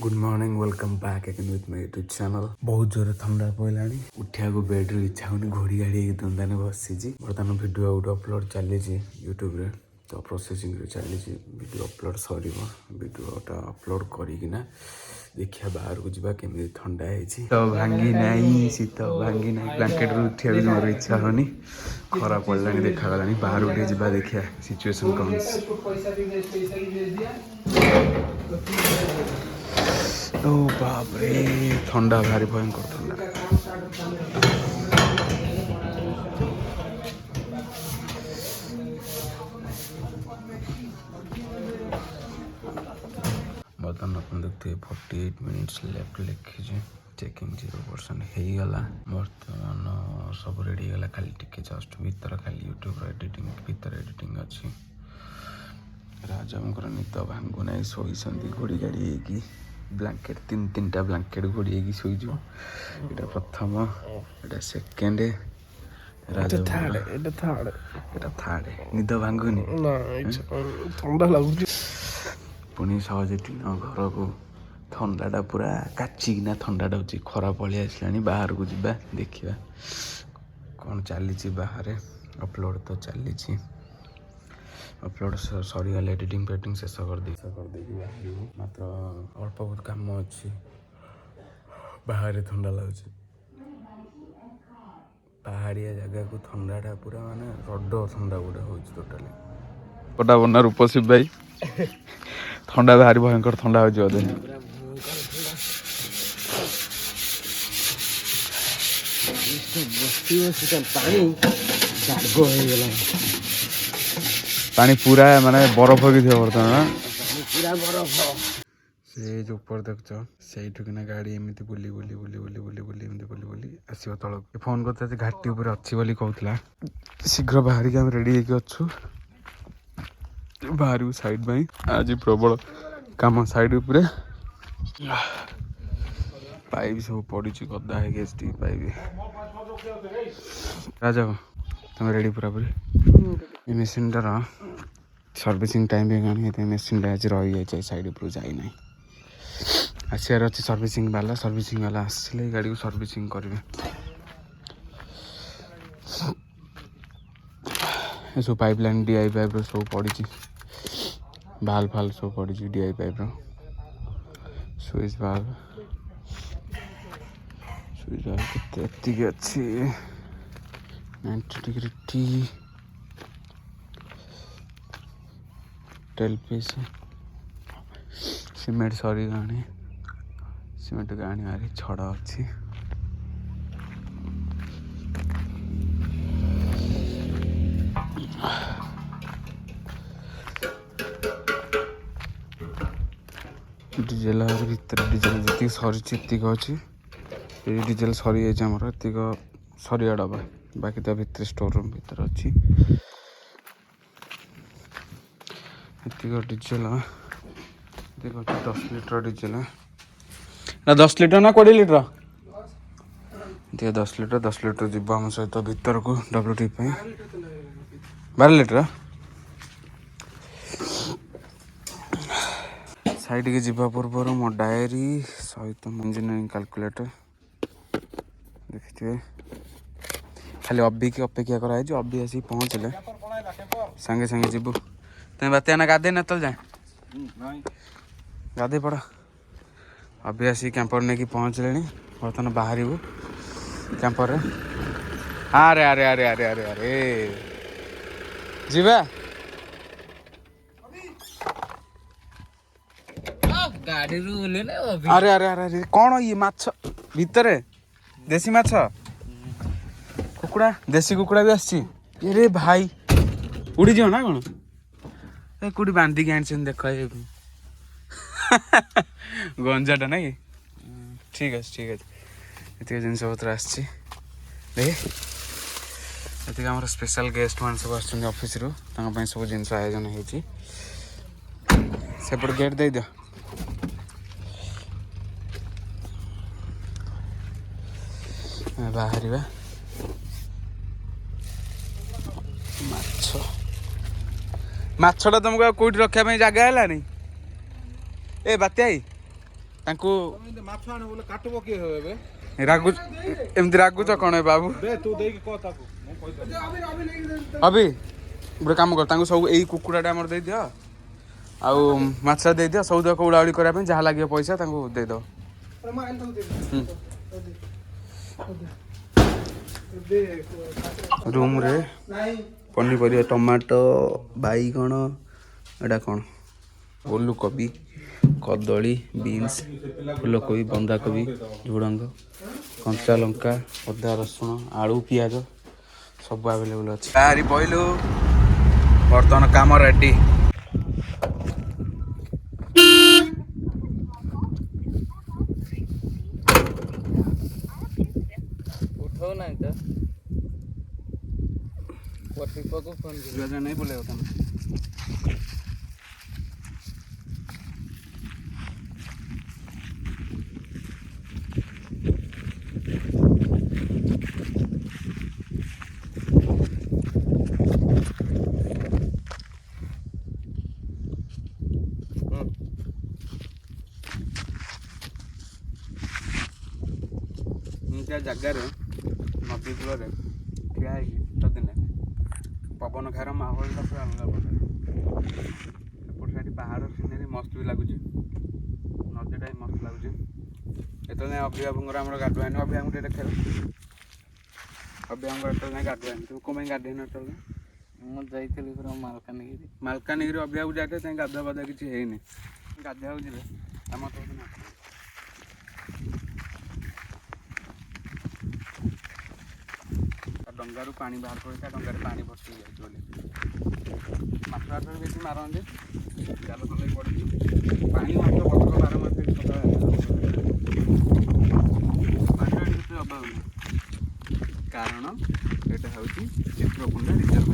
Good morning welcome back again with my YouTube channel. बहुत जोर ठंडा पड़ानी उठा को बेड रू इच्छा होनी घोड़ी गाड़ी धंदाने बसी बर्तमान वीडियो गोटे अपलोड चली यूट्यूब रे तो प्रोसेसिंग रे चली वीडियो अपलोड सर वीडियोटा अपलोड करना देखिया बाहर को जावा केमी ठंडा है तो भांगी नहीं शीत भांगी नहीं ब्लैंकेट रू उठा भी मोर इच्छा होनी खरा पड़ा देखा बाहर उठे जावा देखिया सिचुएशन कौन ओ बाप रे ठंडा भारी भयंकर ठंडा बर्तमान अपन देखते 48 मिनिट्स लेफ्ट लिखी चेकिंग 0% हो गला बर्तमान सब रेडी गला खाली टिके जस्ट भीतर खाली यूट्यूब एडिटिंग भीतर एडिटिंग अच्छी राजा मकर नित भांगु ना शोई घोड़ी गाड़ी की ब्लैंकेट तीन टा ब्लैंकेट घोड़ी शोज ये प्रथम ये सेकेंड थर्ड निद भांगुनी ठंडा लगुच पुणी सहजे टीन घर को ठंडाटा पूरा काचिकिना ठंडाटा हो खरा पलि आसला बाहर को जा देखा कौन चली बाहर अपलोड तो चली अपलोड सरीगला एडिटिंग पेटिंग शेष कर बाहर मात्र अल्प बहुत कम अच्छी बाहर ठंडा लगुच पहाड़िया जगह को ठंडाटा पूरा माने रड ठंडा गोटे हो टोटाली पटा बना रूपसी भाई ठंडा भारी भयंकर ठंडा हो पानी पूरा माने बरफ हो बर्तमान पूरा बरफ से जो ऊपर देख से गाड़ी एमती बुली बुली बुली बुली बुली बुली एमती बुली बुली आसो तलक फोन करते घाटी उपर अच्छी बोली कहला शीघ्र बाहर आम रेडी अच्छु बाहर साइड में आज प्रबल काम साइड उपरे पाइप सब पड़ी गदा है पाइप राजा तुम रेडी पूरा पूरी मेसीन टार सर्विसिंग टाइम भी मेसीन आज रही जाए साइड उपर जाई ना आसार अच्छे सर्विसिंग वाला आसले गाड़ी को सर्विसिंग करेंगे सब पाइप लाइन डीआई पाइप सब पड़ी बाल फाल सब पड़ी डीआई पाइप स्विच बाल के अच्छी 90 degree T tail piece cement सरी गाणी सीमेंट गाणी मारी छड़ अच्छी डीजेल भीतर डीजेल जी सरी अच्छी डीजेल सरी जामर सरिया डबा बाकी तो भीतर स्टोर रूम भीतर अच्छी डीजेल देख 10 लीटर डीजेल ना 10 लीटर ना 20 लीटर देखिए 10 लीटर जीव आम सहित भीतर को डब्ल्यूटी 12 लीटर साइड के जीवा पूर्व मो डायरी सहित इंजीनियरिंग कैलकुलेटर देखिए खाली अभी की अपेक्षा कराई अभी आसी पहुँचले सांगे सांगे जीवु तुम बात ना गाधे ना तल जाए गाधे पड़ अभी आसी कैंपर नहीं पहुँचले बर्तमान बाहर कैंपर अरे अरे अरे अरे अरे अरे जीवा गाड़ी अरे अरे अरे अरे कौन ये माछ भितर देसी माछ कुकुड़ा देसी कुकुड़ा भी आसी अरे भाई उड़ी जाओ ना कौन ए कोडी बांधी के आनी देख गंजाटा ना कि ठीक अच्छे ये जिन पत्र आसी देख आम स्पेशल गेस्ट मान सब आस ऑफिस रू सब जिन आयोजन होती सेपट गेट दे दियो बाहर माछटा तुमको कौट रखापी जगह है ए बात्याई ତାଙ୍କୁ ମାଛ ଆଣେ ବୋଲେ କାଟିବ କିଏ ଏବେ ରାଗୁ ଏମିତି ରାଗୁଛ କଣ ବାବୁ? ତୁ ଦେଇକି କହ ତାକୁ ମୁଁ କହିଦେବି ଅଭି ଗୋଟେ କାମ କର ତାଙ୍କୁ ସବୁ ଏଇ କୁକୁଡ଼ାଟା ଆମର ଦେଇଦିଅ ଆଉ ମାଛଟା ଦେଇଦିଅ ସଉଦକ ଉଳାଉଳି କରିବା ପାଇଁ ଯାହା ଲାଗିବ ପଇସା ତାଙ୍କୁ ଦେଇଦବ। ରୁମ୍ରେ ପନିପରିବା ଟମାଟୋ ବାଇଗଣ ଏଇଟା କ'ଣ ଓଲୁକୋବି କଦଳୀ ବିନ୍ସ ଫୁଲକୋବି ବନ୍ଧାକୋବି ଝୁଡ଼ଙ୍ଗ କଞ୍ଚା ଲଙ୍କା ଅଦା ରସୁଣ ଆଳୁ ପିଆଜ ସବୁ ଆଭେଲେବୁଲ୍ ଅଛି। ବାହାରି ପଇଲୁ ବର୍ତ୍ତମାନ କାମ ରେଡି। ଉଠାଉ ନାହିଁ ତ ପଟିପକୁ ଫୋନ୍ नहीं बोलेगा तुम जगार नदी कूल ठिया दिने पवन खार माहौलटा पूरा अलग प्रकार एपट साइड पहाड़ सीनेरी मस्त भी लगुच नदीटा भी मस्त लगुच एत अभिभावक आम गाधुआनी अभिभावक देखे अभिभावक एत गाधुआनी तुम कौन गाधेन मुझे पूरा मालकानगिरी अभिभावक जाते गाधुआ पाधुआ किसी है गाधुआ जी आम तो डंगारू पानी बाहर पड़ता डंगार पानी भर्ती जाए माछ भात बेसी मारते जाल फल पड़ी पानी मात्र बतक 12 मास पानी किसी अभाव नहीं कारण यहाँ हूँ चित्रकुंडा रिजर्व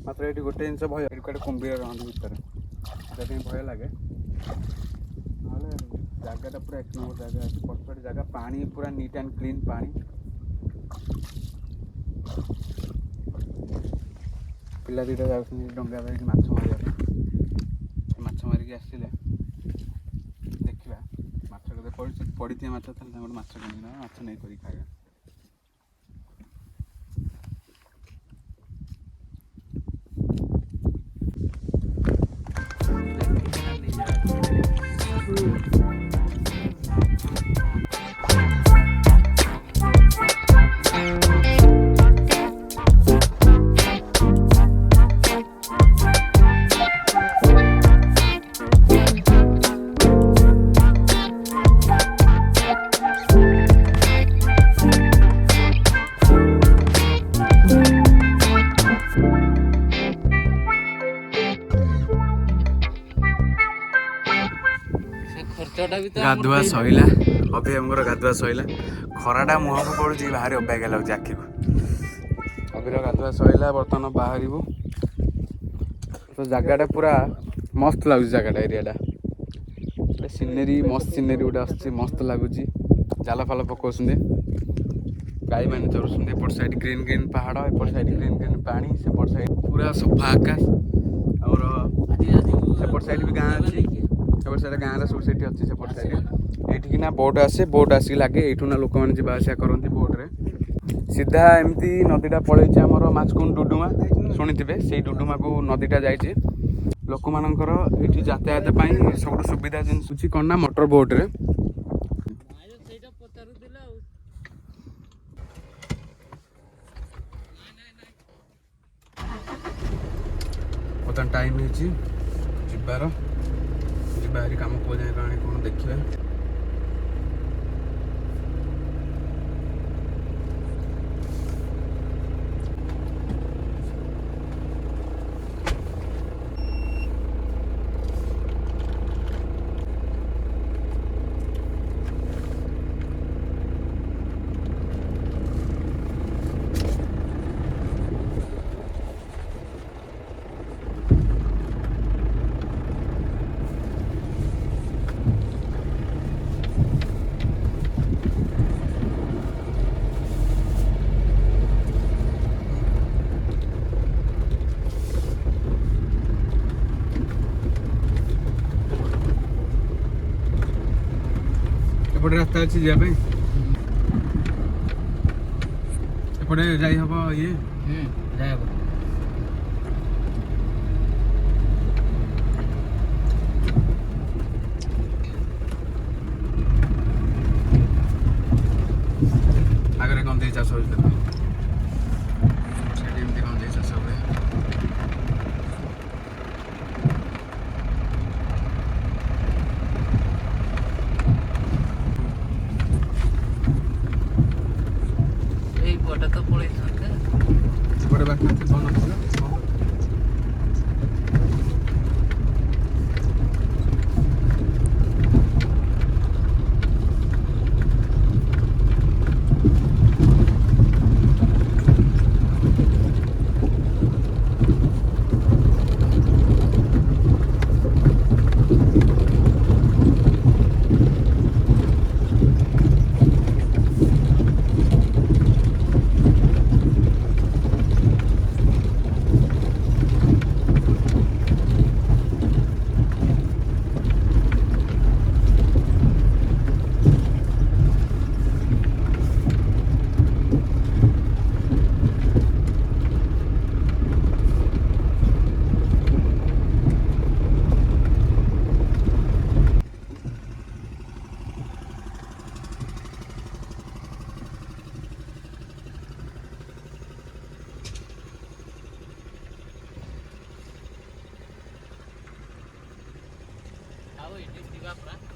मात्र ये गोटे जिन भय कड़े कुंभीर रही भितर से भय लगे ना जगटा पूरा 1 नंबर जगह अच्छी परफेक्ट जगह पानी पूरा नीट एंड क्लीन पानी पिला दुटा जा डंगा धरिक माछ मारिया माछ मारिक आसिले देखा माछ के पड़ी माछ गोटे माछ किना माछ नहीं कर खाया गाधुआ सैला अभिराम गाधुआ सैला खराटा मुह को पड़ू भारी अबाग्या लगे आखि को अभिर गाधुआ सैला बर्तमान बाहर तो जगटा पूरा मस्त लगुच जगटा एरियाटा सीनेरी मस्त सीनेरी गोटे आस मस्त लगुच जाल फाल पकाउं गाई मैंने चलुँच एपट साइड ग्रीन ग्रीन पहाड़ एपट साइड ग्रीन ग्रीन पानी सेपट साइड पूरा सफा आकाश और सेपट साइड भी गाँ अच्छी सेपट साइड गाँव सब से अच्छी सेपट साइड ये ना बोट आसे बोट आसिक लगे ये ना लोक मैंने जावासिया करती बोट्रे सीधा एमती नदीटा पलैचे आमर माछकुंड डुडुमा शुणिथे से डुडुमा को नदीटा जाइए लोक मानकर ये यातायात सब सुविधा जिन कौन ना मोटर बोट्रे बर्तमान टाइम है जीवार जीवारी कम को जाए कौन देखिए एपटे रास्ता अच्छी जाए एपटे जाई हम ये जाए आगे कंदे चाष हो कंदे चाष हुए पटे तो पड़े बड़े बात कौन ଆଉ ଏଠି ଯିବା ପୁରା